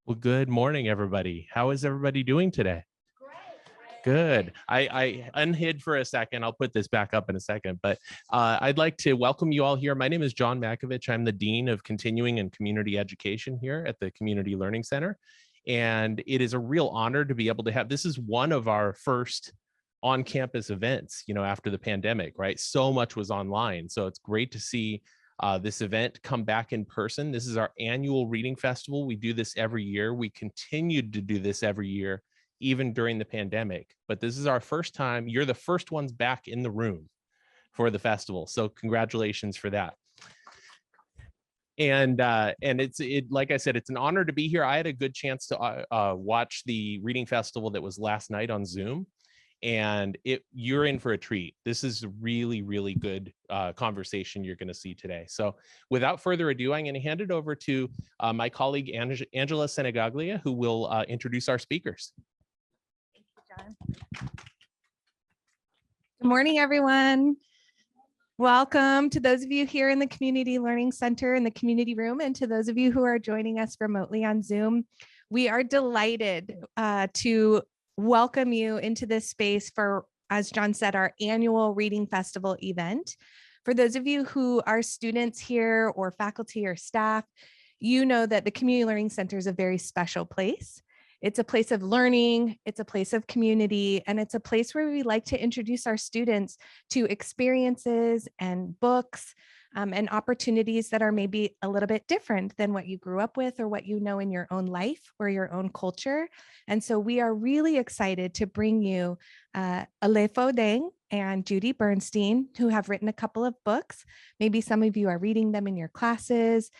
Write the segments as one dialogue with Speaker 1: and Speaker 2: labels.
Speaker 1: Well, good morning, everybody. How is everybody doing today? Good. I unhid for a second. I'll put this back up in a second, but I'd like to welcome you all here. My name is John Makovich. I'm the Dean of Continuing and Community Education here at the Community Learning Center. And it is a real honor to be able to have, this is one of our first on-campus events, after the pandemic, right? So much was online. So it's great to see this event come back in person. This is our annual reading festival. We do this every year. We continued to do this every year, even during the pandemic. But this is our first time. You're the first ones back in the room for the festival. So congratulations for that. And it's like I said, it's an honor to be here. I had a good chance to watch the reading festival that was last night on Zoom. And you're in for a treat. This is a really, really good conversation you're going to see today. So without further ado, I'm going to hand it over to my colleague, Angela Senegaglia, who will introduce our speakers.
Speaker 2: Thank you, John. Good morning, everyone. Welcome to those of you here in the Community Learning Center in the community room, and to those of you who are joining us remotely on Zoom. We are delighted to welcome you into this space for, as John said, our annual Reading Festival event. For those of you who are students here or faculty or staff, you know that the Community Learning Center is a very special place. It's a place of learning, it's a place of community, and it's a place where we like to introduce our students to experiences and books and opportunities that are maybe a little bit different than what you grew up with or what you know in your own life or your own culture. And so we are really excited to bring you Alephonsion Deng and Judy Bernstein, who have written a couple of books. Maybe some of you are reading them in your classes,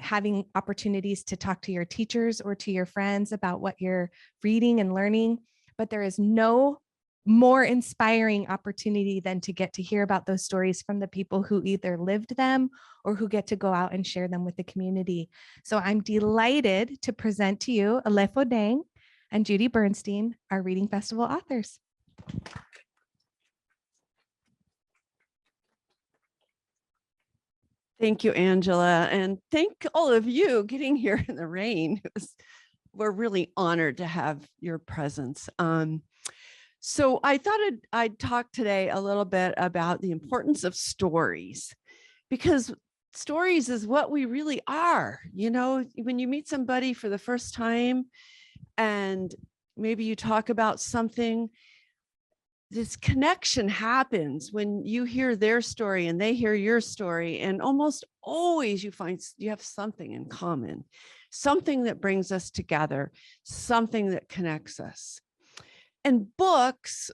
Speaker 2: having opportunities to talk to your teachers or to your friends about what you're reading and learning. But there is no more inspiring opportunity than to get to hear about those stories from the people who either lived them or who get to go out and share them with the community. So I'm delighted to present to you Alephonsion Deng and Judy Bernstein, our Reading Festival authors.
Speaker 3: Thank you, Angela, and thank all of you getting here in the rain. We're really honored to have your presence. So I thought I'd talk today a little bit about the importance of stories, because stories is what we really are. When you meet somebody for the first time and maybe you talk about something, this connection happens when you hear their story and they hear your story, and almost always you find you have something in common, something that brings us together, something that connects us. And books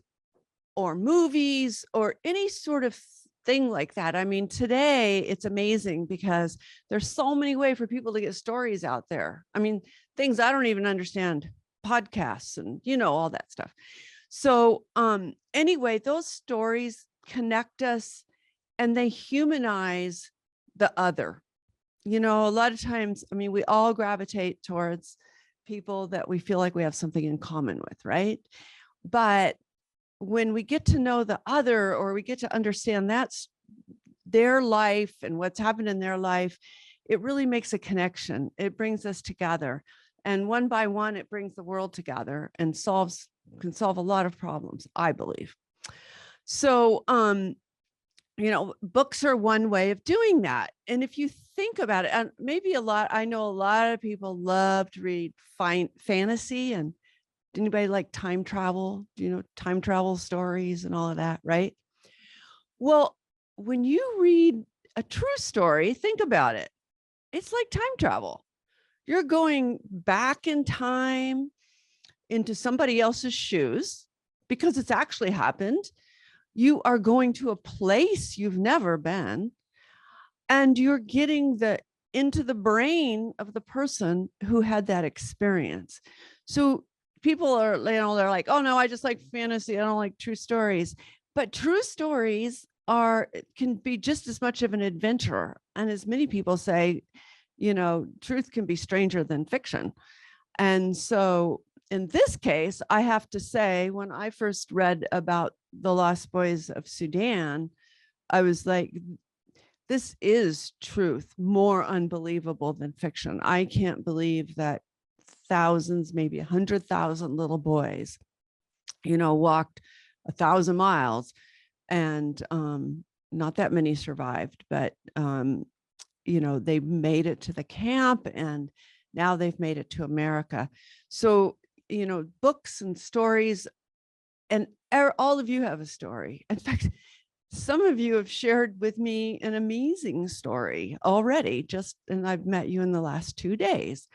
Speaker 3: or movies or any sort of thing like that. I mean, today it's amazing because there's so many ways for people to get stories out there. I mean, things I don't even understand, podcasts and, all that stuff. So anyway, those stories connect us and they humanize the other. A lot of times, I mean, we all gravitate towards people that we feel like we have something in common with, right? But when we get to know the other, or we get to understand that's their life and what's happened in their life, it really makes a connection. It brings us together. And one by one, it brings the world together and can solve a lot of problems, I believe. So, books are one way of doing that. And if you think about it, and maybe I know a lot of people love to read fantasy, and anybody like time travel, time travel stories and all of that, right? Well, when you read a true story, think about it. It's like time travel. You're going back in time into somebody else's shoes because it's actually happened. You are going to a place you've never been, and you're getting into the brain of the person who had that experience. So people are, they're like, oh no, I just like fantasy. I don't like true stories. But true stories can be just as much of an adventure. And as many people say, truth can be stranger than fiction. And so in this case, I have to say, when I first read about the Lost Boys of Sudan, I was like, this is truth, more unbelievable than fiction. I can't believe that thousands, maybe 100,000 little boys, you know, walked 1,000 miles, and not that many survived, but you know, they made it to the camp, and now they've made it to America. So, you know, books and stories, and all of you have a story. In fact, some of you have shared with me an amazing story already, and I've met you in the last 2 days.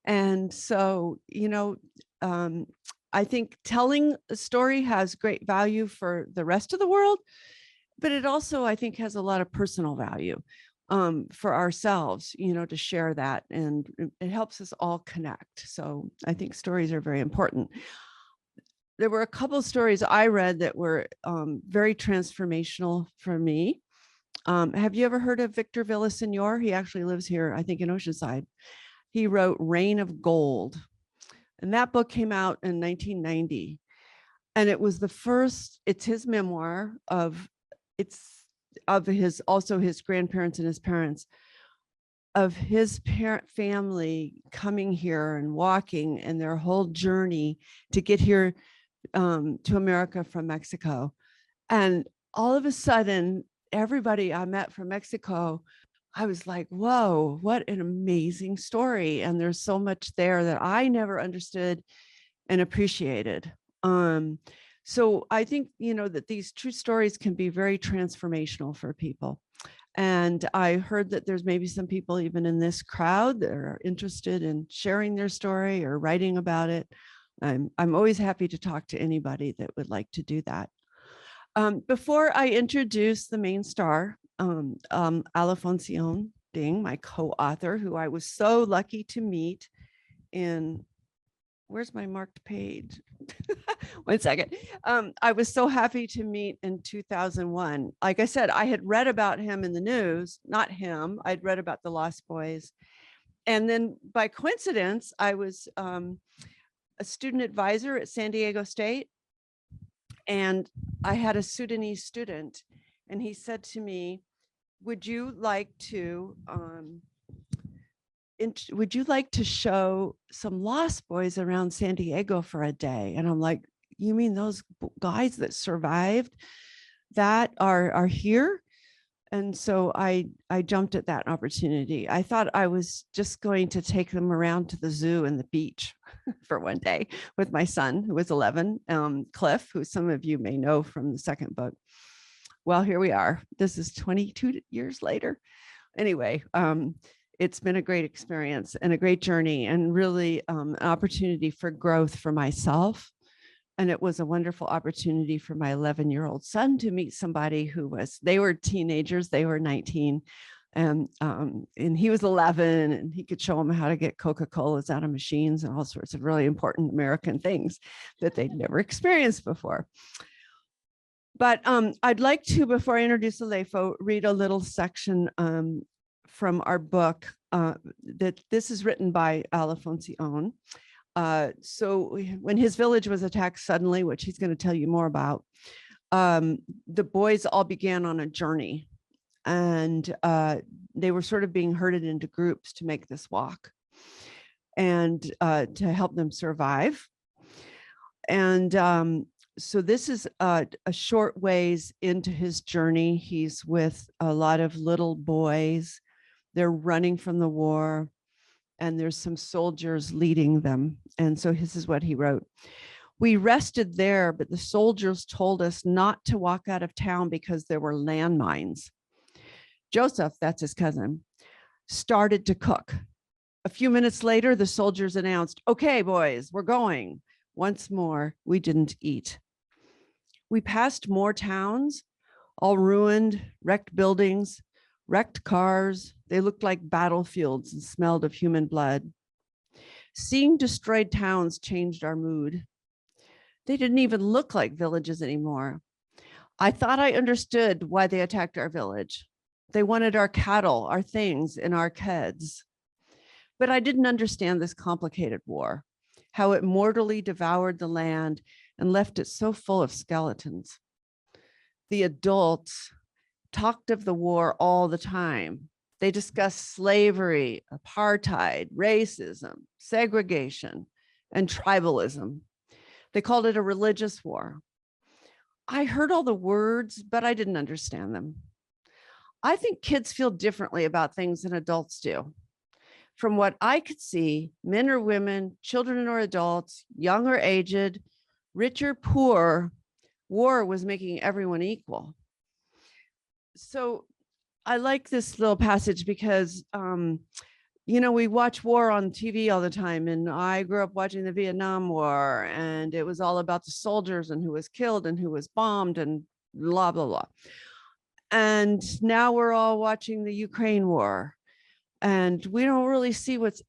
Speaker 3: And so, you know, I think telling a story has great value for the rest of the world, but it also, I think, has a lot of personal value for ourselves, you know, to share that, and it helps us all connect. So I think stories are very important. There were a couple of stories I read that were very transformational for me. Have you ever heard of Victor Villaseñor? He actually lives here, I think, in Oceanside. He wrote Rain of Gold, and that book came out in 1990. And it was the first, it's his memoir of his grandparents and his parents, of his parent family coming here and walking, and their whole journey to get here to America from Mexico. And all of a sudden, everybody I met from Mexico, I was like, whoa, what an amazing story. And there's so much there that I never understood and appreciated. So I think, you know, that these true stories can be very transformational for people. And I heard that there's maybe some people even in this crowd that are interested in sharing their story or writing about it. I'm always happy to talk to anybody that would like to do that. Before I introduce the main star, Alephonsion Deng, my co-author, who I was so lucky to meet in, where's my marked page? 1 second. I was so happy to meet in 2001. Like I said, I had read about him in the news, not him. I'd read about the Lost Boys. And then by coincidence, I was a student advisor at San Diego State. And I had a Sudanese student, and he said to me, would you like to show some Lost Boys around San Diego for a day? And I'm like, you mean those guys that survived that are here? And so I jumped at that opportunity. I thought I was just going to take them around to the zoo and the beach for one day with my son, who was 11, Cliff, who some of you may know from the second book. Well, here we are. This is 22 years later. Anyway, it's been a great experience and a great journey, and really an opportunity for growth for myself. And it was a wonderful opportunity for my 11-year-old son to meet somebody they were teenagers, they were 19, and he was 11, and he could show them how to get Coca-Colas out of machines and all sorts of really important American things that they'd never experienced before. But I'd like to, before I introduce Alepho, read a little section from our book that this is written by Alephonsion. So when his village was attacked suddenly, which he's going to tell you more about, the boys all began on a journey, and they were sort of being herded into groups to make this walk and to help them survive. And so this is a short ways into his journey. He's with a lot of little boys. They're running from the war, and there's some soldiers leading them. And so this is what he wrote. We rested there, but the soldiers told us not to walk out of town because there were landmines. Joseph, that's his cousin, started to cook. A few minutes later, the soldiers announced, okay, boys, we're going. Once more, we didn't eat. We passed more towns, all ruined, wrecked buildings, wrecked cars. They looked like battlefields and smelled of human blood. Seeing destroyed towns changed our mood. They didn't even look like villages anymore. I thought I understood why they attacked our village. They wanted our cattle, our things, and our kids. But I didn't understand this complicated war, how it mortally devoured the land and left it so full of skeletons. The adults talked of the war all the time. They discussed slavery, apartheid, racism, segregation, and tribalism. They called it a religious war. I heard all the words, but I didn't understand them. I think kids feel differently about things than adults do. From what I could see, men or women, children or adults, young or aged, rich or poor, war was making everyone equal. So I like this little passage because, we watch war on TV all the time. And I grew up watching the Vietnam War, and it was all about the soldiers and who was killed and who was bombed and blah, blah, blah. And now we're all watching the Ukraine war. And we don't really see what's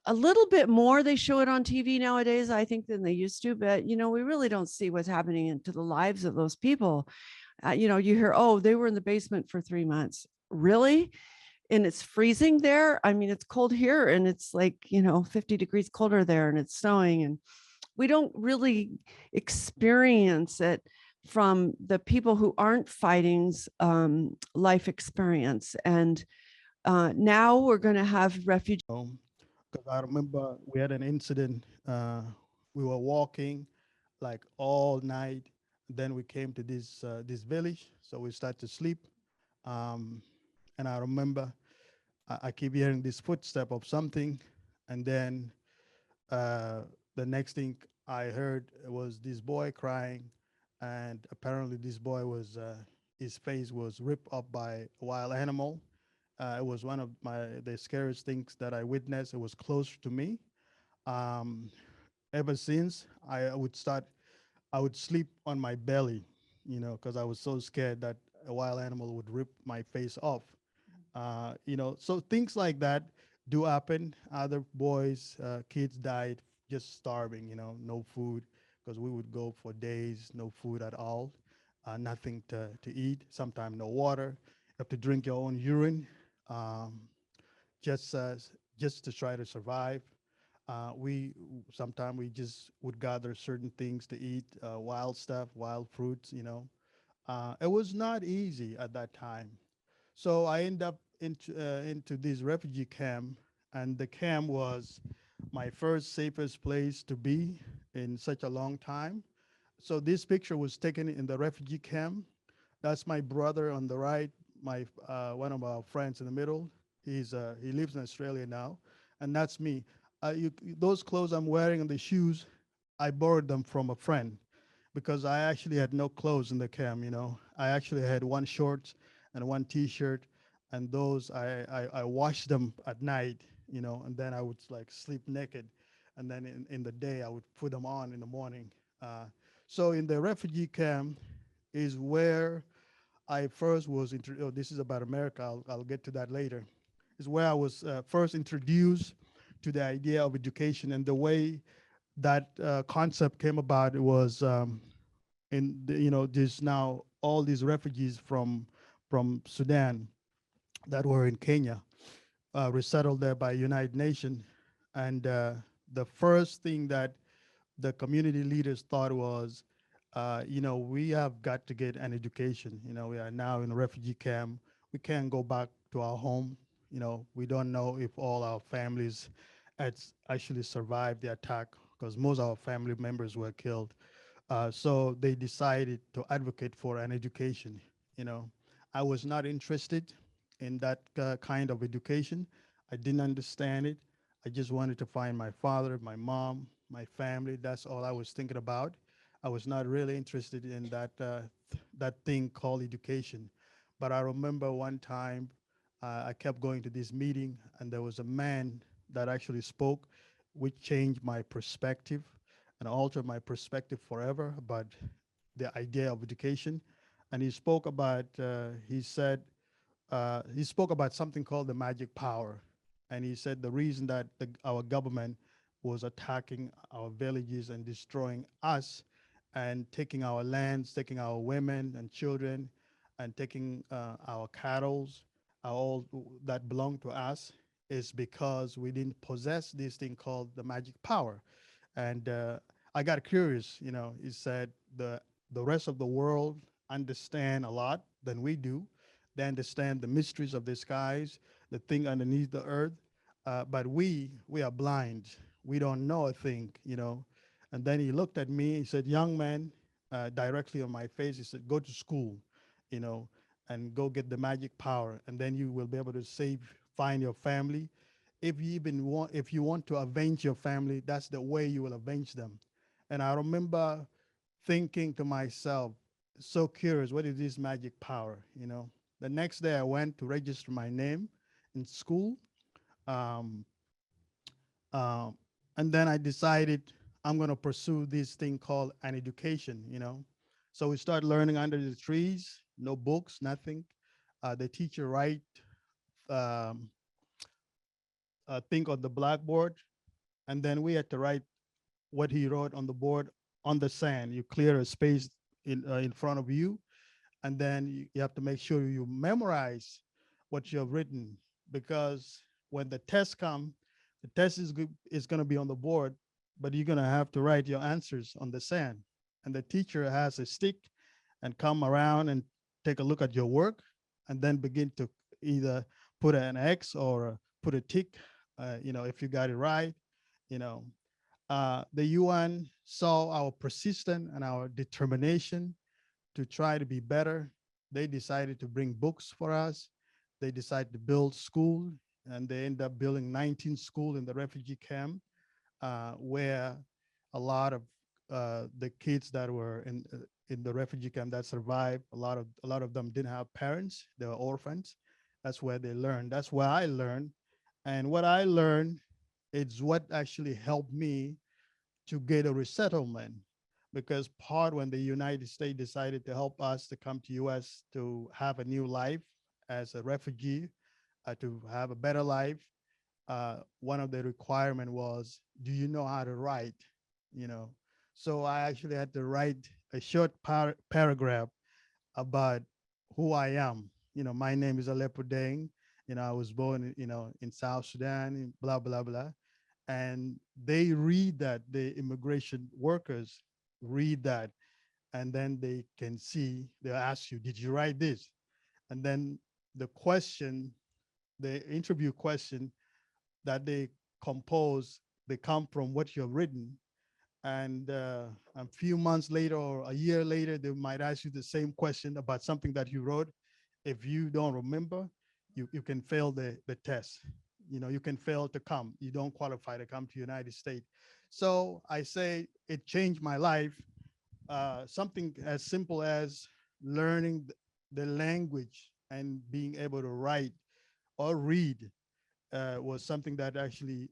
Speaker 3: a little bit more. They show it on TV nowadays, I think, than they used to. But, we really don't see what's happening into the lives of those people. You hear, oh, they were in the basement for 3 months. Really? And it's freezing there. I mean, it's cold here and it's like, 50 degrees colder there and it's snowing. And we don't really experience it from the people who aren't fighting's life experience. And now we're going to have refugees.
Speaker 4: Because I remember we had an incident. We were walking like all night. Then we came to this village, so we started to sleep. And I remember I keep hearing this footstep of something, and then the next thing I heard was this boy crying, and apparently this boy was his face was ripped up by a wild animal. It was one of the scariest things that I witnessed. It was close to me. Um, Ever since, I would sleep on my belly, because I was so scared that a wild animal would rip my face off. So things like that do happen. Other boys, kids died just starving, no food, because we would go for days, no food at all, nothing to eat, sometimes no water. You have to drink your own urine, um, just to try to survive. We Sometimes we just would gather certain things to eat, wild stuff, wild fruits. It was not easy at that time. So I end up into this refugee camp, and the camp was my first safest place to be in such a long time. So this picture was taken in the refugee camp. That's my brother on the right, my one of our friends in the middle. He lives in Australia now, and that's me. Those clothes I'm wearing and the shoes, I borrowed them from a friend because I actually had no clothes in the camp. I actually had one short and one T-shirt, and those I washed them at night. And then I would like sleep naked, and then in the day I would put them on in the morning. So in the refugee camp is where I first was introduced. Oh, this is about America. I'll get to that later. Is where I was first introduced to the idea of education, and the way that concept came about. It was there's now all these refugees from Sudan that were in Kenya, resettled there by United Nations, and the first thing that the community leaders thought was, we have got to get an education. We are now in a refugee camp. We can't go back to our home. We don't know if all our families had actually survived the attack because most of our family members were killed. So they decided to advocate for an education. I was not interested in that kind of education. I didn't understand it. I just wanted to find my father, my mom, my family. That's all I was thinking about. I was not really interested in that thing called education. But I remember one time I kept going to this meeting, and there was a man that actually spoke, which changed my perspective and altered my perspective forever about the idea of education. And he spoke about, he spoke about something called the magic power. And he said the reason that our government was attacking our villages and destroying us and taking our lands, taking our women and children, and taking our cattle, all that belong to us, is because we didn't possess this thing called the magic power. And I got curious. He said the rest of the world understand a lot than we do. They understand the mysteries of the skies. the thing underneath the earth. But we are blind. We don't know a thing, you know. And then he looked at me. He said, "Young man," directly on my face. He said, "Go to school, you know, and go get the magic power, and then you will be able to find your family. If you want to avenge your family, that's the way you will avenge them." And I remember thinking to myself, so curious, what is this magic power, you know? The next day I went to register my name in school. Um, um, and then I decided I'm going to pursue this thing called an education, you know? So we start learning under the trees, no books, nothing. The teacher write um, a thing on the blackboard, and then we had to write what he wrote on the board on the sand. You clear a space in front of you, and then you have to make sure you memorize what you have written, because when the test come, the test is going to be on the board, but you're going to have to write your answers on the sand. And the teacher has a stick and come around and take a look at your work, and then begin to either put an X or put a tick, you know, if you got it right, you know. The UN saw our persistence and our determination to try to be better. They decided to bring books for us. They decided to build school, and they end up building 19 schools in the refugee camp, where a lot of the kids that were in the refugee camp that survived, a lot of them didn't have parents. They were orphans. That's where they learned. That's where I learned. And what I learned is what actually helped me to get a resettlement, because part when the United States decided to help us to come to US to have a new life as a refugee, to have a better life, one of the requirement was, do you know how to write? You know, so I actually had to write a short paragraph about who I am. You know, my name is Alephonsion Deng. You know, I was born, you know, in South Sudan, blah, blah, blah. And they read that, the immigration workers read that, and then they can see, they'll ask you, did you write this? And then the question, the interview question that they compose, they come from what you've written. And a few months later or a year later, they might ask you the same question about something that you wrote. If you don't remember, you can fail the test. You know, you can fail to come. You don't qualify to come to United States. So I say it changed my life. Something as simple as learning the language and being able to write or read was something that actually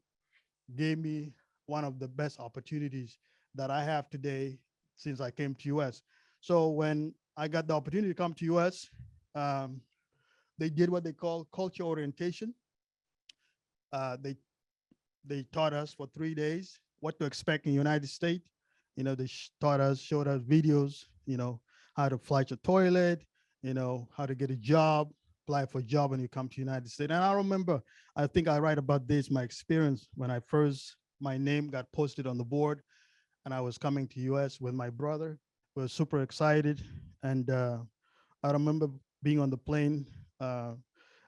Speaker 4: gave me one of the best opportunities that I have today since I came to US. So when I got the opportunity to come to US, um, they did what they call culture orientation. Uh, they they taught us for 3 days what to expect in the United States. You know, they taught us, showed us videos, you know, how to flush a toilet, you know, how to get a job, apply for a job when you come to the United States. And I remember, I think I write about this, my experience when my name got posted on the board and I was coming to US with my brother. We were super excited. And I remember being on the plane,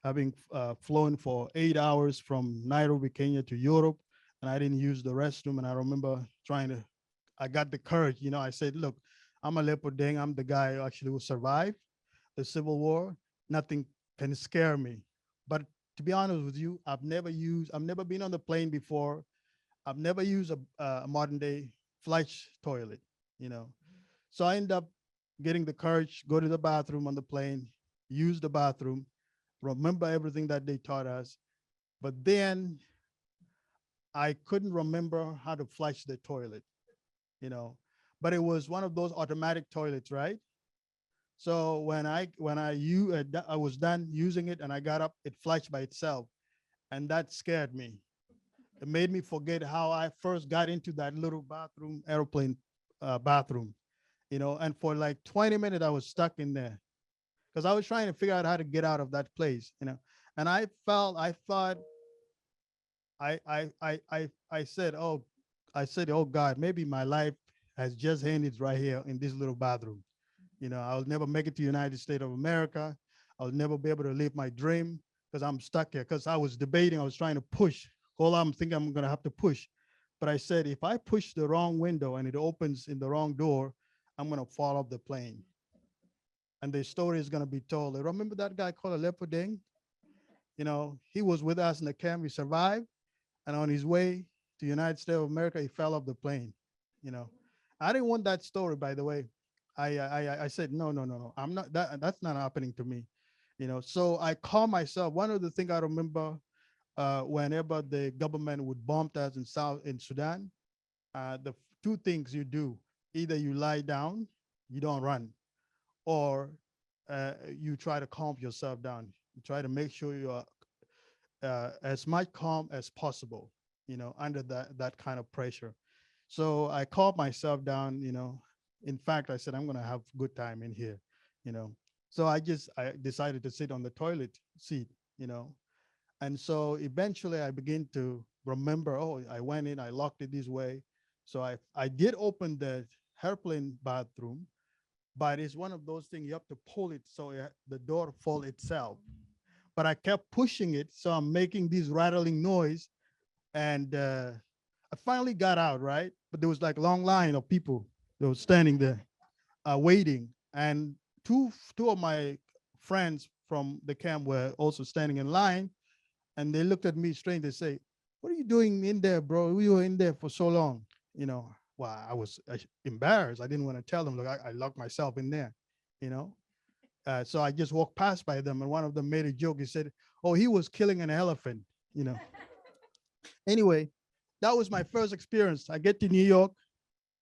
Speaker 4: having flown for 8 hours from Nairobi, Kenya to Europe, and I didn't use the restroom. And I remember I got the courage, you know, I said, look, I'm Aleppo Deng. I'm the guy who actually will survive the Civil War. Nothing can scare me. But to be honest with you, I've never been on the plane before. I've never used a modern day flush toilet, you know. So I end up getting the courage, go to the bathroom on the plane, use the bathroom, remember everything that they taught us. But then I couldn't remember how to flush the toilet, you know. But it was one of those automatic toilets, right? So I was done using it and I got up, it flushed by itself, and that scared me. It made me forget how I first got into that little bathroom, airplane bathroom, you know. And for like 20 minutes, I was stuck in there because I was trying to figure out how to get out of that place, you know. And I thought, I said, oh God, maybe my life has just ended right here in this little bathroom. You know, I'll never make it to the United States of America. I'll never be able to live my dream because I'm stuck here. Because I was debating, I was trying to push. All I'm thinking I'm gonna have to push. But I said, if I push the wrong window and it opens in the wrong door, I'm gonna fall off the plane. And the story is gonna be told. Remember that guy called Aleppo Deng? He was with us in the camp, he survived, and on his way to the United States of America, he fell off the plane. You know, I didn't want that story, by the way. I said, no, no, no, no, I'm not, that's not happening to me. So I call myself, one of the things I remember whenever the government would bomb us in Sudan, the two things you do, either you lie down, you don't run, or you try to calm yourself down. You try to make sure you are as much calm as possible, under that kind of pressure. So I calmed myself down, In fact, I said, I'm going to have a good time in here, you know. So I decided to sit on the toilet seat. And so eventually I began to remember, oh, I went in, I locked it this way. So I did open the airplane bathroom, but it's one of those things you have to pull it so the door fall itself. But I kept pushing it, so I'm making this rattling noise, and I finally got out, right? But there was like a long line of people that were standing there waiting, and two of my friends from the camp were also standing in line, and they looked at me strange. They say, "What are you doing in there, bro? We were in there for so long." Well, I was embarrassed. I didn't want to tell them, look, I locked myself in there, you know. So I just walked past by them, and one of them made a joke. He said, "Oh, he was killing an elephant," you know. Anyway, that was my first experience. I get to New York,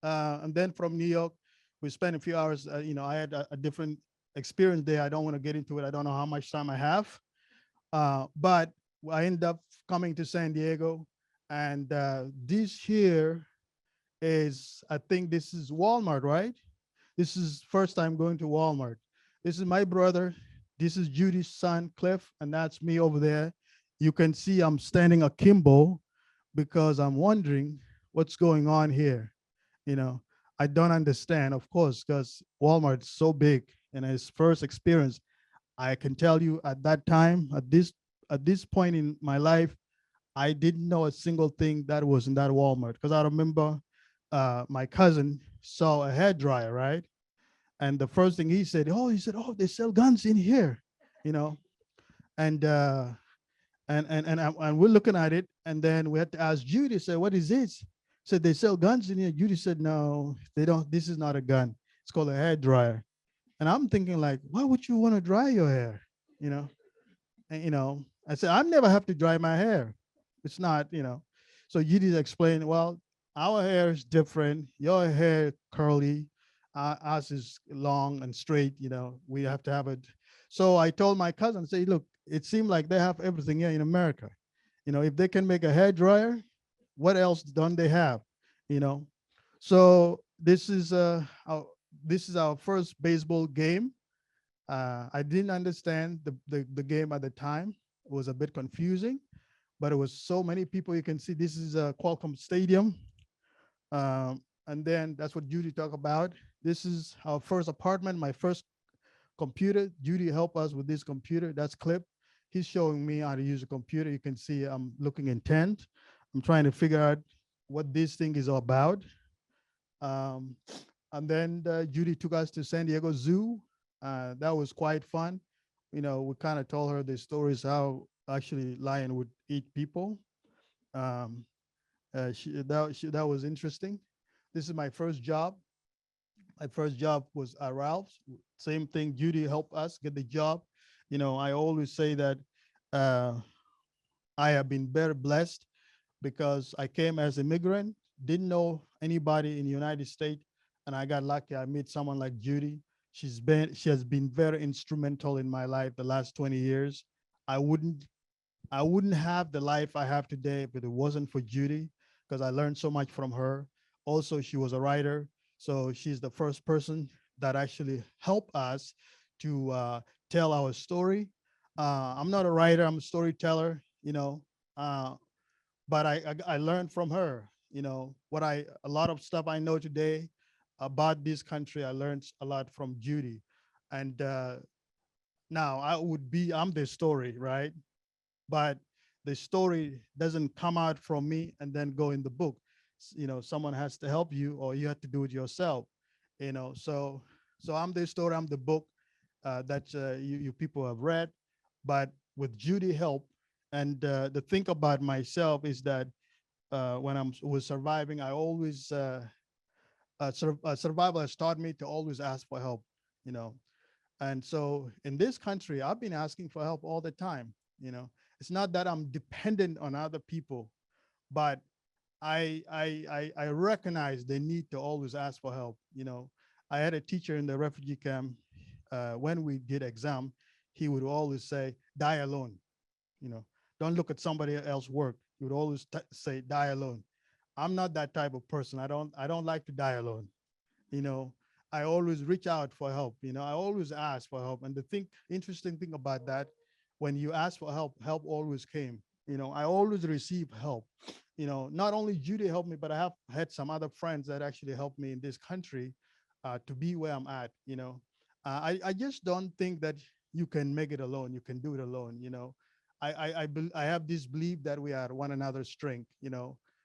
Speaker 4: and then from New York, we spent a few hours. I had a different experience there. I don't want to get into it. I don't know how much time I have, but I ended up coming to San Diego, and this here is, I think this is Walmart, right? This is first time going to Walmart. This is my brother. This is Judy's son, Cliff, and that's me over there. You can see I'm standing akimbo because I'm wondering what's going on here. I don't understand, of course, because Walmart is so big, and his first experience, I can tell you at that time, at this point in my life, I didn't know a single thing that was in that Walmart, because I remember my cousin saw a hair dryer, right? And the first thing he said, "Oh, they sell guns in here," you know. And and we're looking at it, and then we had to ask Judy, said, "What is this?" Said, "They sell guns in here." Judy said, "No, they don't. This is not a gun. It's called a hair dryer." And I'm thinking, like, why would you want to dry your hair? You know, and I said, I never have to dry my hair. It's not. So Judy explained, well, our hair is different. Your hair curly, ours is long and straight. We have to have it. So I told my cousin, say, look, it seemed like they have everything here in America. If they can make a hair dryer, what else don't they have? You know. So this is our first baseball game. I didn't understand the game at the time. It was a bit confusing, but it was so many people. You can see this is a Qualcomm Stadium. And then that's what Judy talked about. This is our first apartment, my first computer. Judy helped us with this computer. That's Clip. He's showing me how to use a computer. You can see I'm looking intent. I'm trying to figure out what this thing is all about. Um, and then Judy took us to San Diego Zoo. That was quite fun. We kind of told her the stories how actually lion would eat people. Um, that was interesting. This is my first job. My first job was at Ralph's. Same thing. Judy helped us get the job. I always say that uh, I have been very blessed because I came as an immigrant, didn't know anybody in the United States, and I got lucky. I met someone like Judy. She has been very instrumental in my life the last 20 years. I wouldn't I wouldn't have the life I have today if it wasn't for Judy, because I learned so much from her. Also, she was a writer, so she's the first person that actually helped us to tell our story. I'm not a writer; I'm a storyteller. Uh, but I learned from her. A lot of stuff I know today about this country, I learned a lot from Judy. And now I'm the story, right? but the story doesn't come out from me and then go in the book. Someone has to help you, or you have to do it yourself. So I'm the story, I'm the book that you people have read, but with Judy help. And the thing about myself is that when I was surviving, I always survival has taught me to always ask for help. You know, and so in this country, I've been asking for help all the time. It's not that I'm dependent on other people, but I recognize the need to always ask for help. I had a teacher in the refugee camp. When we did exam, he would always say, "Die alone." You know, don't look at somebody else work. He would always say, "Die alone." I'm not that type of person. I don't like to die alone. you know I always reach out for help. I always ask for help. And the interesting thing about that, when you ask for help, help always came. I always receive help. Not only Judy helped me, but I have had some other friends that actually helped me in this country to be where I'm at. I just don't think that you can make it alone. You can do it alone. I have this belief that we are one another's strength.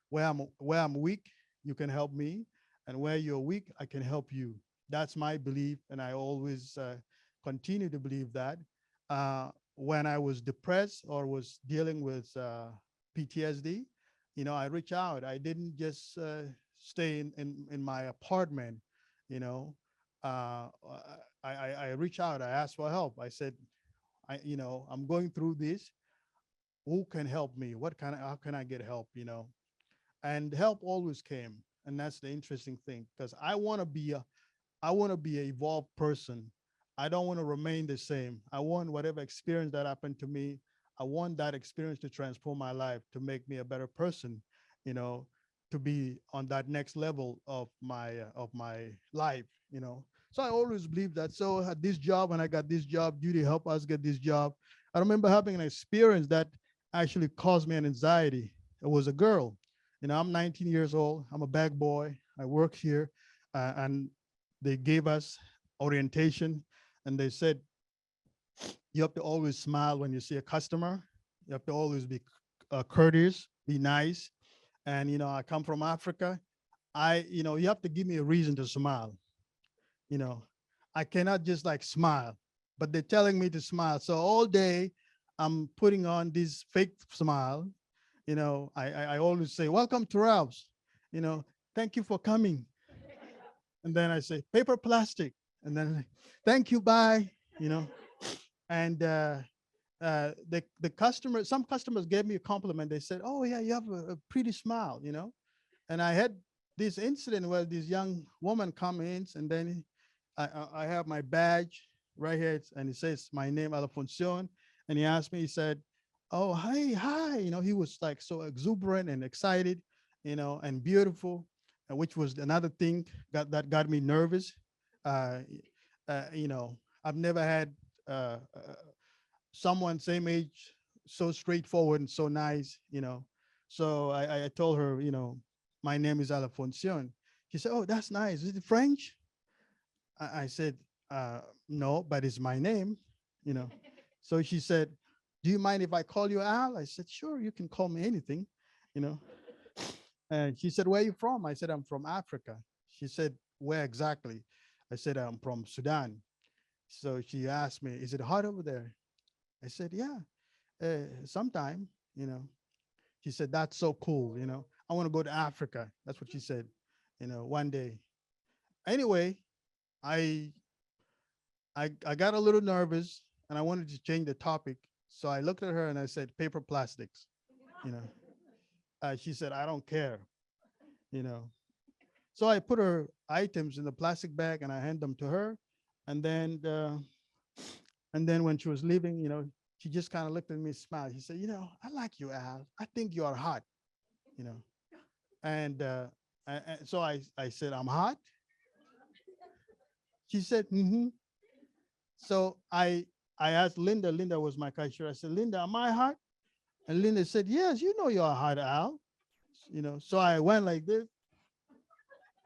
Speaker 4: Where I'm weak, you can help me, and where you're weak, I can help you. That's my belief, and I always continue to believe that. When I was depressed or was dealing with PTSD, I reach out. I didn't just stay in my apartment. You know, I reach out. I asked for help. I said, I'm going through this. Who can help me? How can I get help? And help always came. And that's the interesting thing, because I want to be an evolved person. I don't want to remain the same. I want whatever experience that happened to me, I want that experience to transform my life, to make me a better person, you know, to be on that next level of my life. So I always believe that. So at this job, when I got this job, Judy helped us get this job. I remember having an experience that actually caused me an anxiety. It was a girl. I'm 19 years old. I'm a bag boy. I work here, and they gave us orientation, and they said you have to always smile when you see a customer. You have to always be courteous, be nice. And I come from Africa. You have to give me a reason to smile. you know I cannot just like smile, but they're telling me to smile. So all day I'm putting on this fake smile. I always say, "Welcome to Ralph's." Thank you for coming. And then I say, "Paper plastic." And then, "Thank you, bye." And the customer, some customers gave me a compliment. They said, "Oh yeah, you have a pretty smile." And I had this incident where this young woman comes in, and then I have my badge right here, and it says my name, Alephonsion. And he asked me, he said, "Oh, hi, hi." He was like so exuberant and excited, and beautiful, which was another thing that got me nervous. Uh, I've never had someone same age so straightforward and so nice. So I told her, "My name is Alephonsion." She said, "Oh, that's nice. Is it French?" I said, "No, but it's my name." you know. So she said, "Do you mind if I call you Al?" I said, "Sure, you can call me anything." You know. And she said, "Where are you from?" I said, "I'm from Africa." She said, "Where exactly?" I said, "I'm from Sudan." So she asked me, "Is it hot over there?" I said, "Yeah, sometime." You know. She said, "That's so cool. I want to go to Africa." That's what she said. One day. Anyway, I I got a little nervous, and I wanted to change the topic. So I looked at her and I said, "Paper plastics." You know. She said, "I don't care." You know. So I put her items in the plastic bag and I hand them to her, and then when she was leaving, she just kind of looked at me, smiled. She said, "I like you, Al. I think you are hot." You know. And so I said, "I'm hot." She said, "Mm-hmm." So I asked Linda. Linda was my cashier. I said, "Linda, am I hot?" And Linda said, "Yes, you're hot, Al." So I went like this,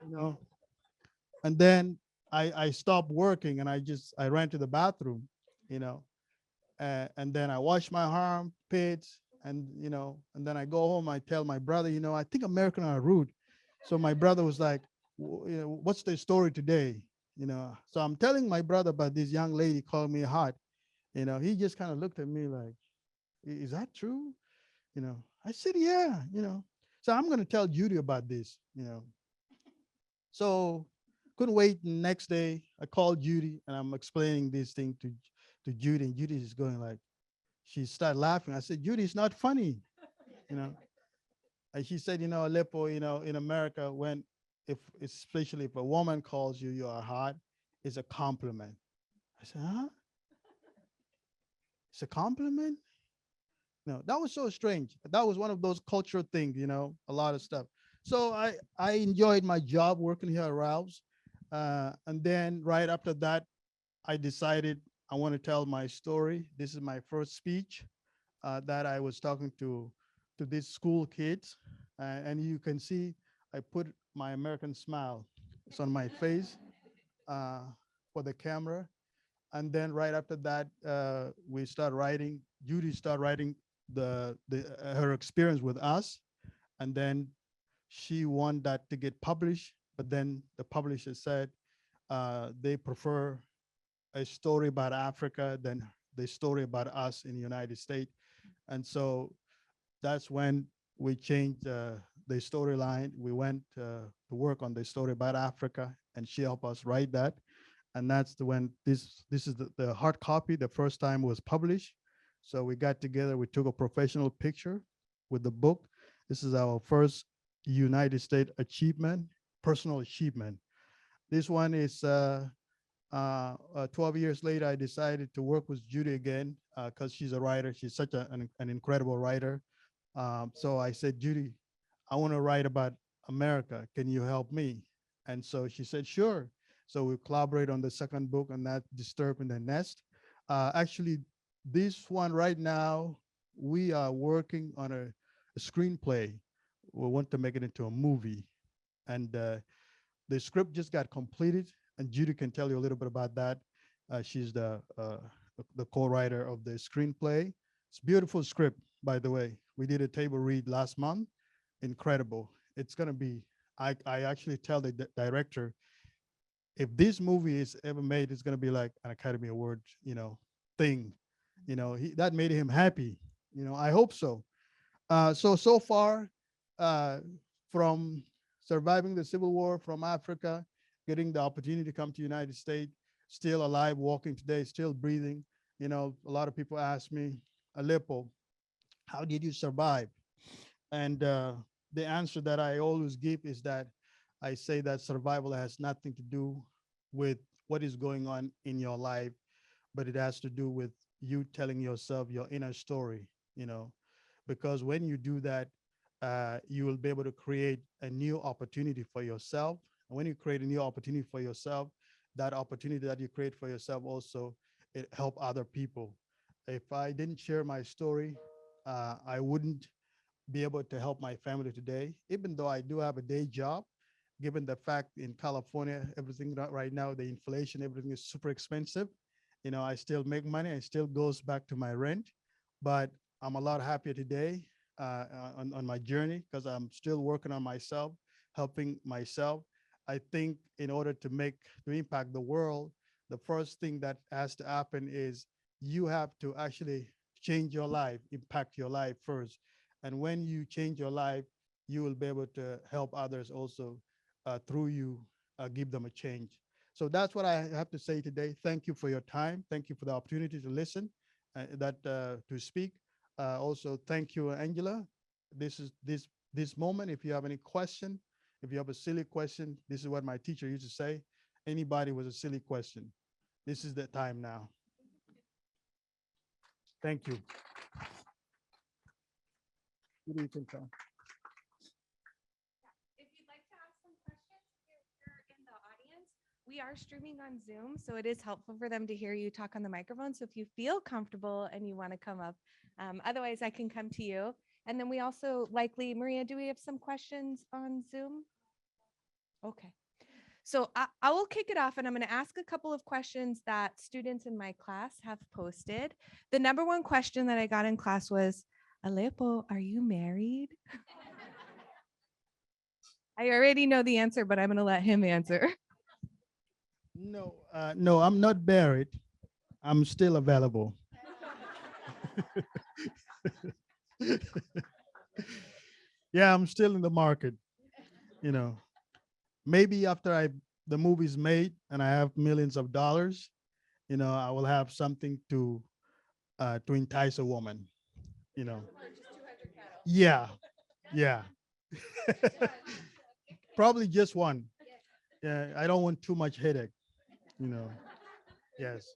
Speaker 4: you know, and then I stopped working and I ran to the bathroom, you know, and then I wash my armpits, and and then I go home. I tell my brother, I think Americans are rude. So my brother was like, what's the story today? So I'm telling my brother about this young lady called me hot. He just kind of looked at me like, is that true? I said, yeah. So I'm going to tell Judy about this. So couldn't wait. Next day, I called Judy and I'm explaining this thing to Judy, and Judy is going like, she started laughing. I said, Judy, it's not funny. you know. And she said, Aleppo, in America, if especially if a woman calls you, you are hot, it's a compliment. I said, huh? It's a compliment? No, that was so strange. That was one of those cultural things, a lot of stuff. So I enjoyed my job working here at Ralph's. And then right after that, I decided I want to tell my story. This is my first speech that I was talking to these school kids. And you can see I put my American smile. It's on my face uh, for the camera. And then right after that, we start writing. Judy started writing her experience with us, and then she wanted that to get published. But then the publisher said they prefer a story about Africa than the story about us in the United States. And so that's when we changed the storyline. We went to work on the story about Africa, and she helped us write that. And that's when this is the hard copy. The first time was published. So we got together. We took a professional picture with the book. This is our first United States achievement, personal achievement. This one is 12 years later. I decided to work with Judy again because she's a writer. She's such an incredible writer. So I said, Judy, I want to write about America. Can you help me? And so she said, sure. So we collaborate on the second book, and that Disturbing the Nest. Actually, this one right now, we are working on a screenplay. We want to make it into a movie. And the script just got completed, and Judy can tell you a little bit about that. She's the co-writer of the screenplay. It's a beautiful script, by the way. We did a table read last month. Incredible. It's going to be, I actually tell the director, if this movie is ever made, it's going to be like an Academy Award, thing. That made him happy. I hope so. So far, uh, from surviving the Civil War from Africa, getting the opportunity to come to the United States, still alive, walking today, still breathing. A lot of people ask me, Aleppo, how did you survive? And the answer that I always give is that I say that survival has nothing to do with what is going on in your life, but it has to do with you telling yourself your inner story, because when you do that, you will be able to create a new opportunity for yourself. And when you create a new opportunity for yourself, that opportunity that you create for yourself also, it help other people. If I didn't share my story, I wouldn't be able to help my family today, even though I do have a day job, given the fact in California, everything right now, the inflation, everything is super expensive. I still make money. It still goes back to my rent, but I'm a lot happier today on my journey because I'm still working on myself, helping myself. I think in order to impact the world, the first thing that has to happen is you have to actually change your life, impact your life first. And when you change your life, you will be able to help others also through you, give them a change. So that's what I have to say today. Thank you for your time. Thank you for the opportunity to listen, to speak. Also, thank you, Angela. This moment. If you have any question, if you have a silly question, this is what my teacher used to say. Anybody with a silly question, this is the time now. Thank you. What do you think, Tom?
Speaker 2: If you'd like to ask some questions, you're in the audience. We are streaming on Zoom, so it is helpful for them to hear you talk on the microphone. So if you feel comfortable and you want to come up, otherwise I can come to you. And then we also likely, Maria, do we have some questions on Zoom? Okay. So I will kick it off and I'm going to ask a couple of questions that students in my class have posted. The number one question that I got in class was, Aleppo, are you married? I already know the answer, but I'm going to let him answer.
Speaker 4: No, no, I'm not married. I'm still available. Yeah, I'm still in the market. You know, maybe after the movie's made and I have millions of dollars, I will have something to entice a woman. You know. Yeah, yeah. Probably just one. Yeah, I don't want too much headache. You know. Yes.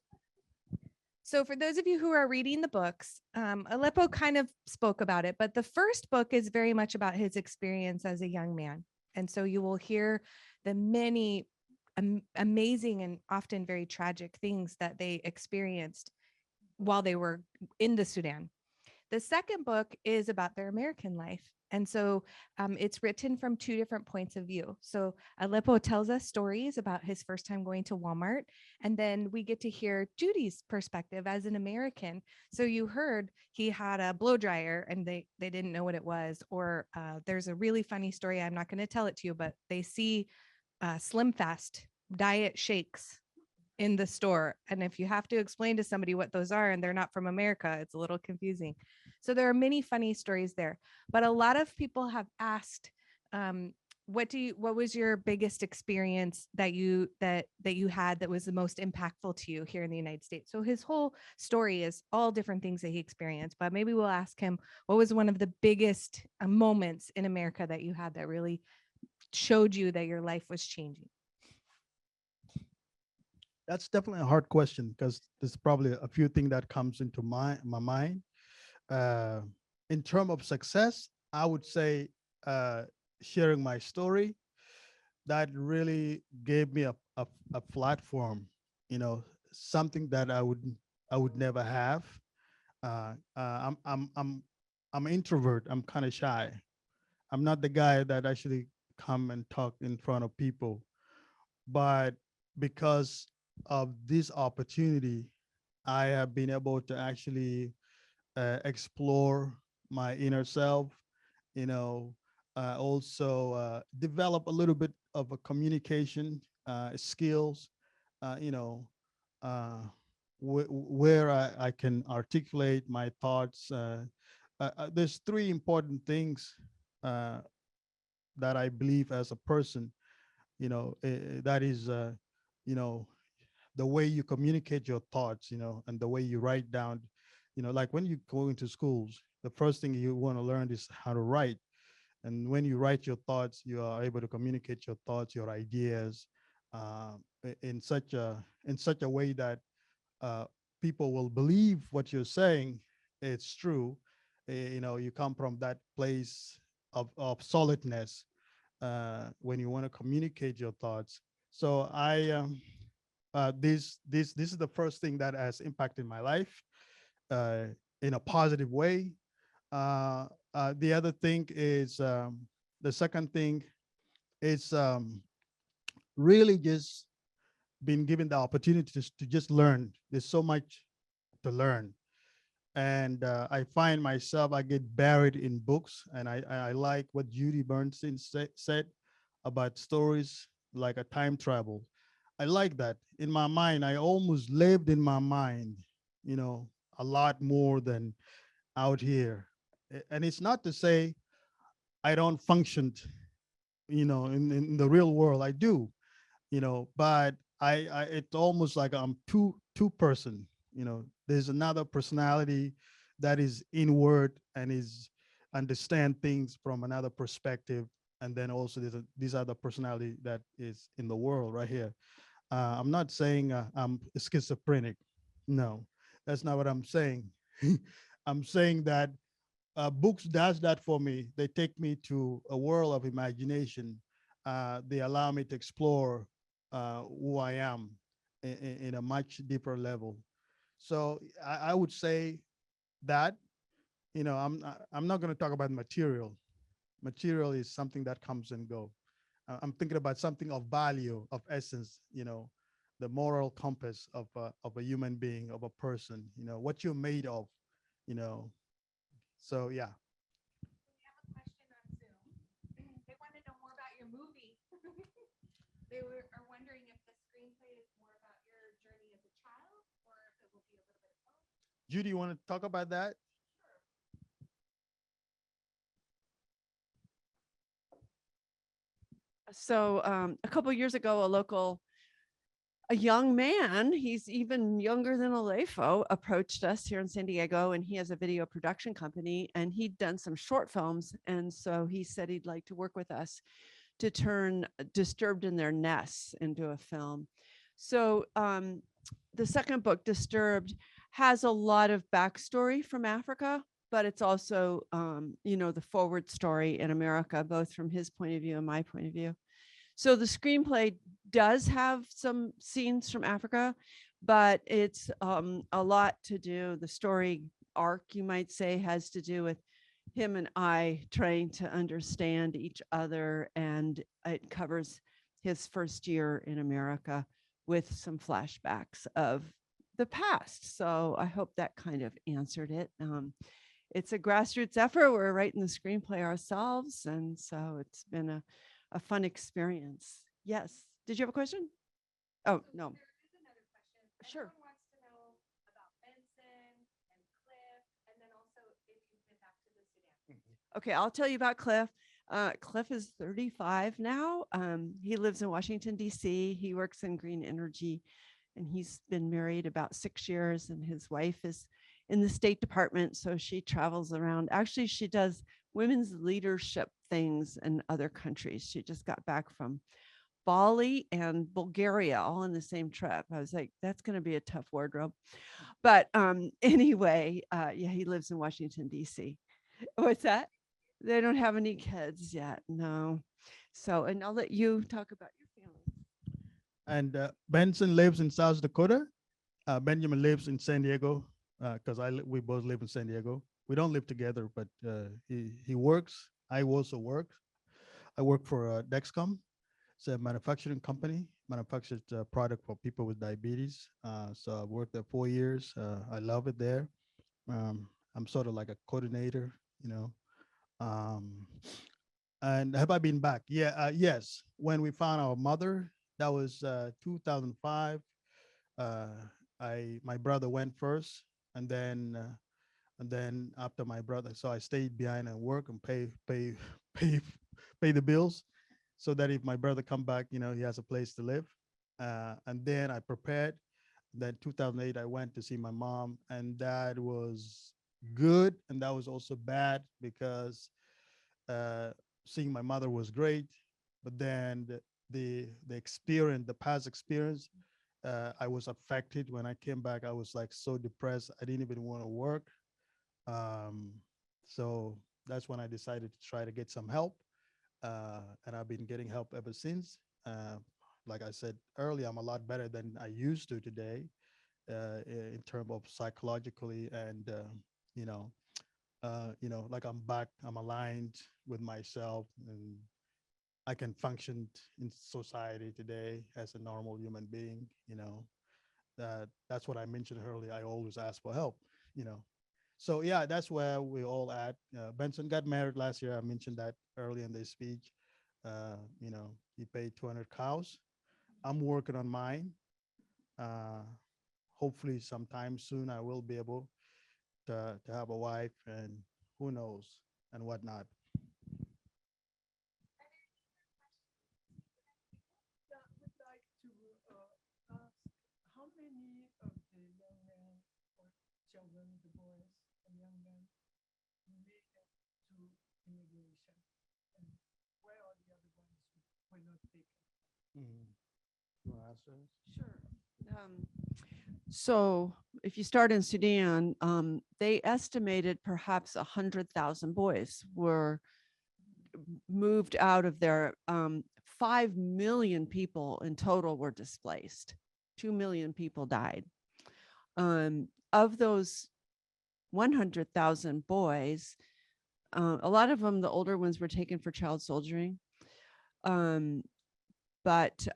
Speaker 2: So for those of you who are reading the books, Aleppo kind of spoke about it, but the first book is very much about his experience as a young man. And so you will hear the many amazing and often very tragic things that they experienced while they were in the Sudan. The second book is about their American life. And so it's written from two different points of view. So Aleppo tells us stories about his first time going to Walmart. And then we get to hear Judy's perspective as an American. So you heard he had a blow dryer and they didn't know what it was. Or there's a really funny story. I'm not going to tell it to you, but they see Slim Fast diet shakes in the store. And if you have to explain to somebody what those are and they're not from America, it's a little confusing. So there are many funny stories there. But a lot of people have asked, what was your biggest experience that you had that was the most impactful to you here in the United States? So his whole story is all different things that he experienced, but maybe we'll ask him, what was one of the biggest moments in America that you had that really showed you that your life was changing?
Speaker 4: That's definitely a hard question because there's probably a few things that comes into my mind. Uh, in terms of success, I would say sharing my story that really gave me a platform, something that I would never have. I'm an introvert. I'm kind of shy. I'm not the guy that actually come and talk in front of people, but because of this opportunity, I have been able to actually explore my inner self, you know, also develop a little bit of a communication skills, you know, uh, where I can articulate my thoughts. There's three important things uh, that I believe as a person, that is, you know, the way you communicate your thoughts, and the way you write down, like when you go into schools, the first thing you want to learn is how to write. And when you write your thoughts, you are able to communicate your thoughts, your ideas, in such a way that uh, people will believe what you're saying. It's true. You come from that place of solidness when you want to communicate your thoughts. So this is the first thing that has impacted my life uh, in a positive way. The other thing is the second thing is really just being given the opportunity to just learn. There's so much to learn. And I find myself, I get buried in books, and I like what Judy Bernstein said about stories like a time travel. I like that. In my mind, I almost lived in my mind, a lot more than out here. And it's not to say I don't function, in the real world. I do, but it's almost like I'm two person. There's another personality that is inward and is understand things from another perspective, and then also there's this other personality that is in the world right here. I'm not saying I'm schizophrenic. No, that's not what I'm saying. I'm saying that books does that for me. They take me to a world of imagination. They allow me to explore who I am in a much deeper level. So I would say that, I'm not going to talk about material. Material is something that comes and go. I'm thinking about something of value, of essence, the moral compass of a human being, of a person, what you're made of, you know. So yeah.
Speaker 2: We have a question on Zoom. They want to know more about your movie. Are wondering if the screenplay is more about your journey as a child or if it will be a little bit of both.
Speaker 4: Judy, you want to talk about that?
Speaker 3: So a couple years ago, a young man, he's even younger than Alepho, approached us here in San Diego, and he has a video production company, and he'd done some short films. And so he said he'd like to work with us to turn Disturbed in Their Nests into a film. So the second book, Disturbed, has a lot of backstory from Africa, but it's also, the forward story in America, both from his point of view and my point of view. So the screenplay does have some scenes from Africa, but it's a lot to do. The story arc, you might say, has to do with him and I trying to understand each other, and it covers his first year in America with some flashbacks of the past. So I hope that kind of answered it. It's a grassroots effort. We're writing the screenplay ourselves, and so it's been a fun experience. Yes. Did you have a question? Oh, no.
Speaker 2: There is another question.
Speaker 3: Sure.
Speaker 2: Everyone wants to know about Benson and Cliff, and then also if you've been back to the Sudan.
Speaker 3: Okay, I'll tell you about Cliff. Cliff is 35 now. He lives in Washington, D.C. He works in green energy, and he's been married about 6 years, and his wife is in the State Department, so she travels around. Actually, she does women's leadership things in other countries. She just got back from Bali and Bulgaria all in the same trip. I was like, that's going to be a tough wardrobe. But anyway, yeah, he lives in Washington, D.C. What's that? They don't have any kids yet. No. So, and I'll let you talk about your family.
Speaker 4: And Benson lives in South Dakota. Benjamin lives in San Diego because we both live in San Diego. We don't live together, but he works. I also work. I work for Dexcom. It's a manufacturing company, manufactures product for people with diabetes. So I worked there 4 years. I love it there. I'm sort of like a coordinator, you know. And have I been back? Yeah, yes. When we found our mother, that was 2005. My brother went first, and then after my brother, so I stayed behind and work and pay the bills, so that if my brother come back, he has a place to live. And then I prepared. Then 2008, I went to see my mom, and that was good, and that was also bad because seeing my mother was great, but then the experience, the past experience, I was affected. When I came back, I was like so depressed. I didn't even want to work. So that's when I decided to try to get some help. And I've been getting help ever since. Like I said earlier, I'm a lot better than I used to today in terms of psychologically and, like I'm back, I'm aligned with myself, and I can function in society today as a normal human being. That's what I mentioned earlier. I always ask for help. So yeah, that's where we all at. Benson got married last year. I mentioned that early in the speech. He paid 200 cows. I'm working on mine. Hopefully sometime soon I will be able to have a wife, and who knows and whatnot.
Speaker 5: Yeah, I would like to ask how many of the young men or children, the boys and young men, made it to immigration, and where are the other ones who were not taken?
Speaker 4: You want to answer this?
Speaker 3: Sure. So if you start in Sudan, they estimated perhaps 100,000 boys were moved out of there. 5 million people in total were displaced. 2 million people died. Of those 100,000 boys, a lot of them, the older ones, were taken for child soldiering. But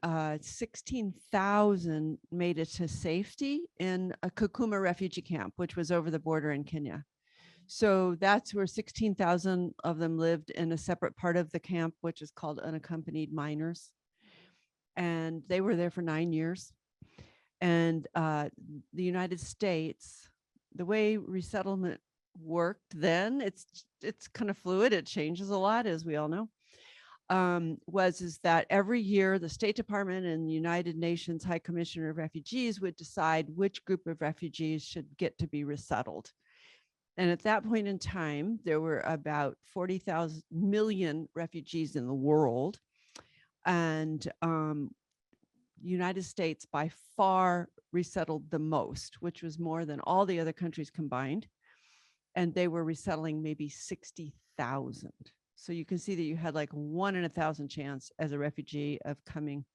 Speaker 3: 16,000 made it to safety in a Kakuma refugee camp, which was over the border in Kenya. So that's where 16,000 of them lived in a separate part of the camp, which is called unaccompanied minors. And they were there for 9 years. And the United States, the way resettlement worked then, it's kind of fluid. It changes a lot, as we all know. Is that every year the State Department and the United Nations High Commissioner of Refugees would decide which group of refugees should get to be resettled. And at that point in time, there were about 40,000 million refugees in the world. And United States by far resettled the most, which was more than all the other countries combined. And they were resettling maybe 60,000. So you can see that you had like 1 in 1,000 chance as a refugee of coming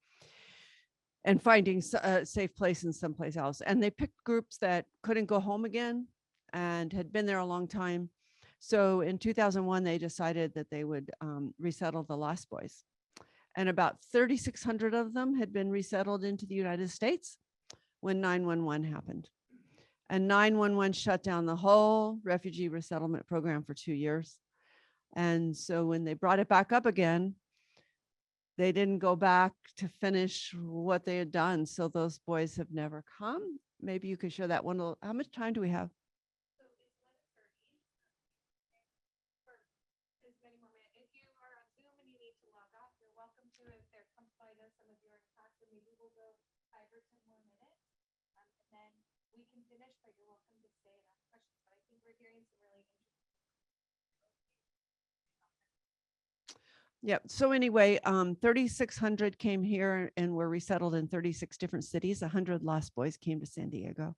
Speaker 3: and finding a safe place in someplace else. And they picked groups that couldn't go home again and had been there a long time. So in 2001, they decided that they would resettle the Lost Boys. And about 3,600 of them had been resettled into the United States when 9/11 happened. And 9/11 shut down the whole refugee resettlement program for 2 years. And so when they brought it back up again, they didn't go back to finish what they had done. So those boys have never come. Maybe you could show that one. How much time do we have?
Speaker 2: If you are on Zoom and you need to log off, you're welcome to. If they're come find us, some of you are in class, and maybe we'll go 5 or 10 more minutes. And then we can finish, but you're welcome to stay and ask questions. But I think we're hearing some really interesting.
Speaker 3: Yep. So anyway, 3,600 came here and were resettled in 36 different cities. 100 Lost Boys came to San Diego.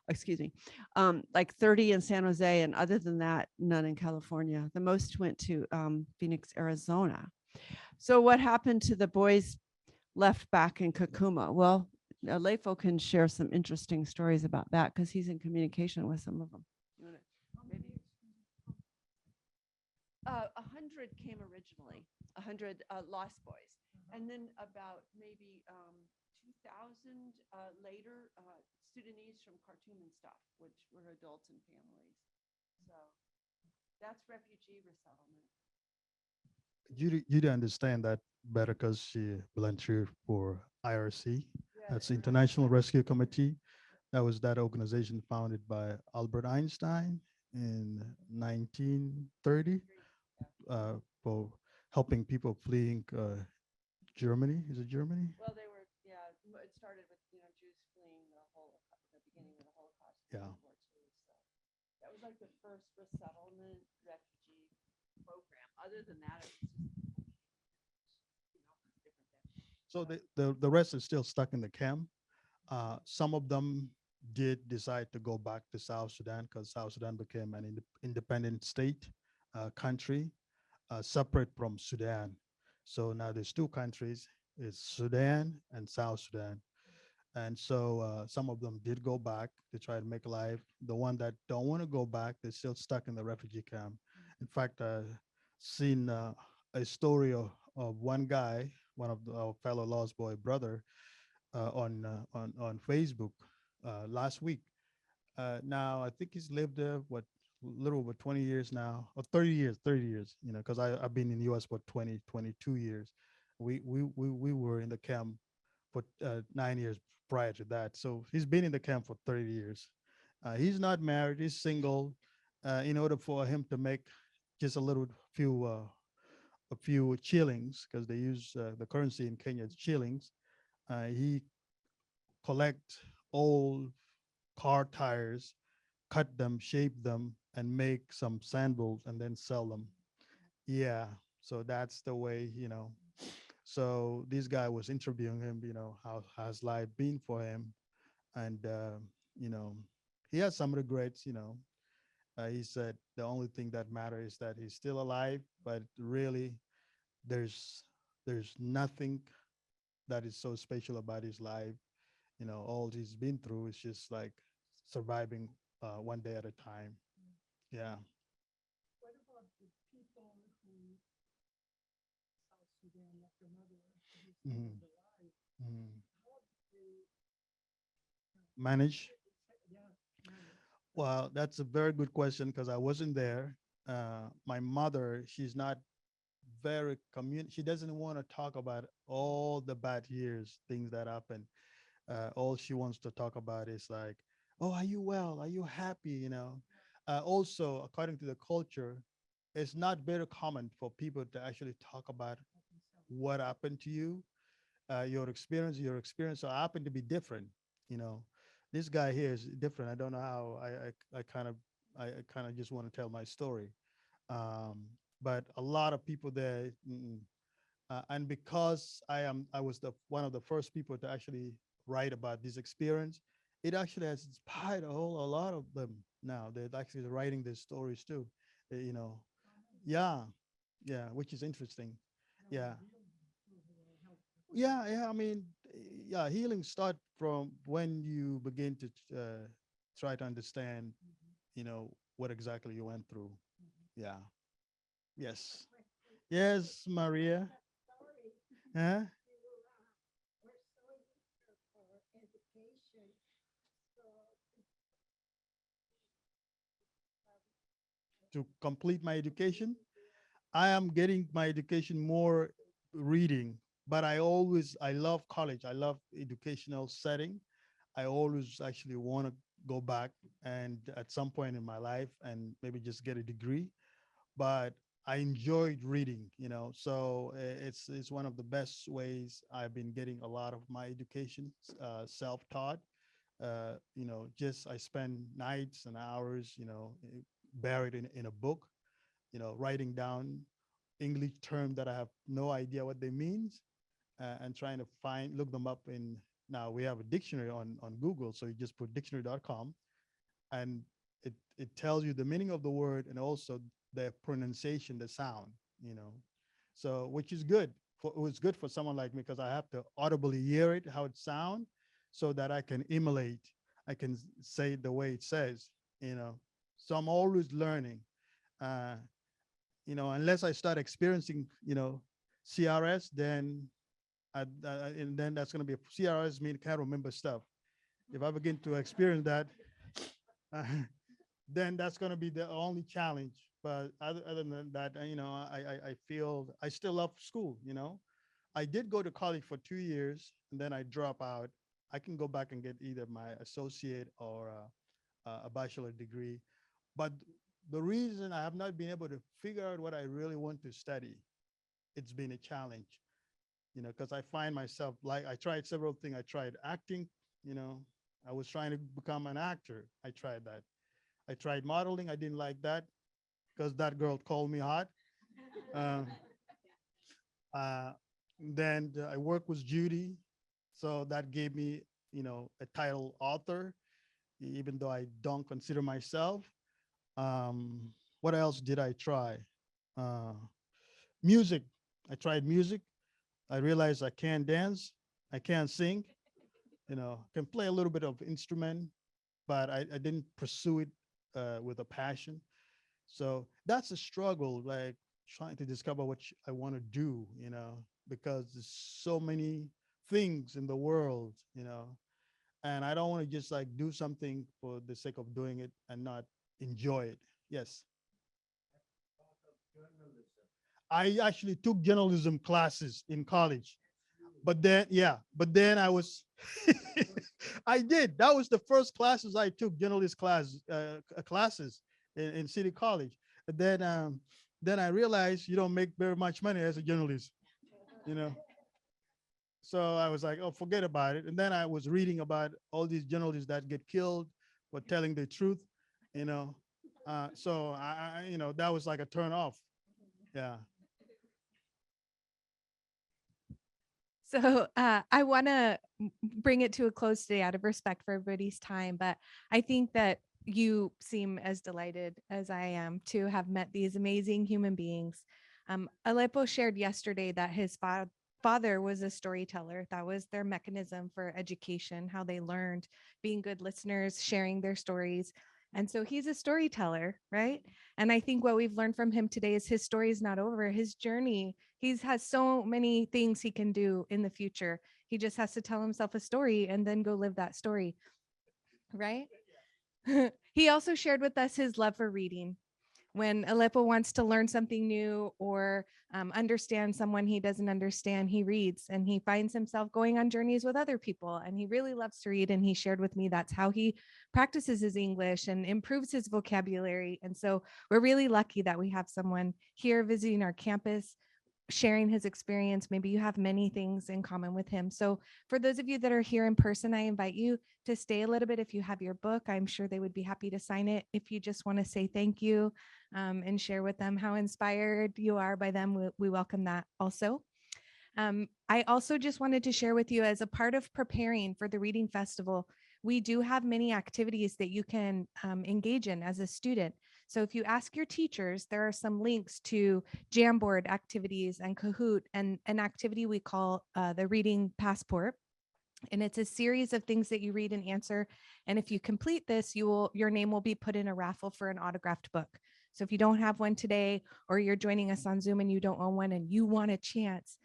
Speaker 3: Excuse me, like 30 in San Jose. And other than that, none in California. The most went to Phoenix, Arizona. So what happened to the boys left back in Kakuma? Well, Alepho can share some interesting stories about that because he's in communication with some of them. 100 came originally, 100 Lost Boys. And then about maybe 2,000 later, Sudanese from Khartoum and stuff, which were adults and families. So that's refugee resettlement.
Speaker 4: Judy understand that better because she volunteered for IRC. That's the International Rescue Committee. That was that organization founded by Albert Einstein in 1930 for helping people fleeing Germany. Is it Germany?
Speaker 3: Well, they were, yeah, it started with, Jews fleeing the beginning of the Holocaust.
Speaker 4: Yeah.
Speaker 3: World War II, so that was like the first resettlement refugee program. Other than that, it was just, different things.
Speaker 4: So the rest is still stuck in the camp. Some of them did decide to go back to South Sudan because South Sudan became an independent state country, separate from Sudan. So now there's 2 countries, it's Sudan and South Sudan. And so some of them did go back to try to make life. The one that don't want to go back, they're still stuck in the refugee camp. In fact, seen a story of one guy, one of our fellow Lost Boy brother, on Facebook last week. Now I think he's lived there a little over 20 years now, or 30 years, because I've been in the US for 22 years. We were in the camp for 9 years prior to that. So he's been in the camp for 30 years. He's not married, he's single. In order for him to make just a few shillings, because they use the currency in Kenya is shillings, he collect old car tires, cut them, shape them, and make some sandals and then sell them. Yeah, so that's the way, So this guy was interviewing him, how has life been for him? And, he has some regrets, he said the only thing that matters is that he's still alive, but really there's nothing that is so special about his life. All he's been through is just like surviving one day at a time. Yeah.
Speaker 5: What about the people who South Sudan like your mother who's
Speaker 4: Mhm.
Speaker 5: still alive.
Speaker 4: Mhm.
Speaker 5: How did you
Speaker 4: Manage?
Speaker 5: yeah, manage?
Speaker 4: Well, that's a very good question because I wasn't there. My mother, she's not very she doesn't want to talk about all the bad years, things that happen. All she wants to talk about is like, oh, are you well? Are you happy? Also, according to the culture, it's not very common for people to actually talk about what happened to you, your experience so happen to be different. You know, this guy here is different. I don't know how I kind of just want to tell my story. Um, but a lot of people there, and because I was the one of the first people to actually write about this experience, it actually has inspired a lot of them now. They're actually writing their stories too. You know, yeah, yeah, which is interesting. Yeah, yeah. I mean, yeah, healing start from when you begin to try to understand, what exactly you went through. Yeah. Yes. Yes, Maria. Huh? To complete my education, I am getting my education more reading, but I love college. I love educational setting. I always actually want to go back and at some point in my life and maybe just get a degree. But I enjoyed reading, so it's one of the best ways I've been getting a lot of my education, self-taught. Just I spend nights and hours, buried in a book, writing down English terms that I have no idea what they means, and trying to look them up in. Now we have a dictionary on Google, so you just put dictionary.com, and it tells you the meaning of the word and also the pronunciation, the sound, so which is good. It was good for someone like me because I have to audibly hear it, how it sounds, so that I can emulate, I can say it the way it says, So I'm always learning. Uh, unless I start experiencing, CRS, then and then that's going to be CRS mean can't remember stuff. If I begin to experience that, uh, then that's going to be the only challenge. But other than that, I feel I still love school. I did go to college for 2 years and then I drop out. I can go back and get either my associate or a bachelor degree. But the reason I have not been able to figure out what I really want to study, it's been a challenge, because I find myself like I tried several things. I tried acting, you know, I was trying to become an actor. I tried that. I tried modeling. I didn't like that because that girl called me hot. Um, uh, then I worked with Judy. So that gave me, a title author, even though I don't consider myself. Um, what else did I try? Uh, Music. I tried music. I realized I can't dance. I can't sing. Can play a little bit of instrument, but I didn't pursue it with a passion. So that's a struggle, like trying to discover what I want to do, because there's so many things in the world, and I don't want to just like do something for the sake of doing it and not enjoy it. Yes. I actually took journalism classes in college, but then I was, I did. That was the first classes I took, journalist classes in City College. And then I realized you don't make very much money as a journalist, you know. So I was like, oh, forget about it. And then I was reading about all these journalists that get killed for telling the truth, you know. So that was like a turn off. Yeah.
Speaker 2: So I want to bring it to a close today out of respect for everybody's time, but I think that you seem as delighted as I am to have met these amazing human beings. Aleppo shared yesterday that his father was a storyteller. That was their mechanism for education, how they learned, being good listeners, sharing their stories. And so he's a storyteller, right? And I think what we've learned from him today is his story is not over. His journey, has so many things he can do in the future. He just has to tell himself a story and then go live that story, right? He also shared with us his love for reading. When Aleppo wants to learn something new or understand someone he doesn't understand, he reads and he finds himself going on journeys with other people. And he really loves to read. And he shared with me that's how he practices his English and improves his vocabulary. And so we're really lucky that we have someone here visiting our campus, sharing his experience. Maybe you have many things in common with him. So for those of you that are here in person, I invite you to stay a little bit. If you have your book, I'm sure they would be happy to sign it. If you just want to say thank you and share with them how inspired you are by them, we welcome that also. I also just wanted to share with you, as a part of preparing for the Reading Festival, we do have many activities that you can engage in as a student. So if you ask your teachers, there are some links to Jamboard activities and Kahoot, and an activity we call the Reading Passport. And it's a series of things that you read and answer. And if you complete this, your name will be put in a raffle for an autographed book. So if you don't have one today, or you're joining us on Zoom and you don't own one and you want a chance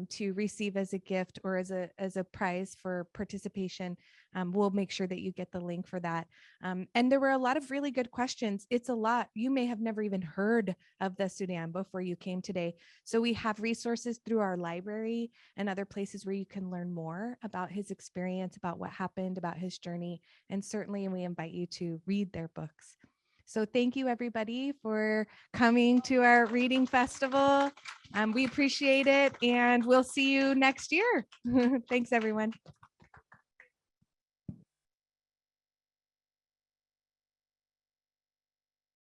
Speaker 2: to receive as a gift or as a prize for participation, we'll make sure that you get the link for that. And there were a lot of really good questions. It's a lot. You may have never even heard of the Sudan before you came today. So we have resources through our library and other places where you can learn more about his experience, about what happened, about his journey. And certainly we invite you to read their books. So thank you, everybody, for coming to our reading festival. We appreciate it, and we'll see you next year. Thanks, everyone.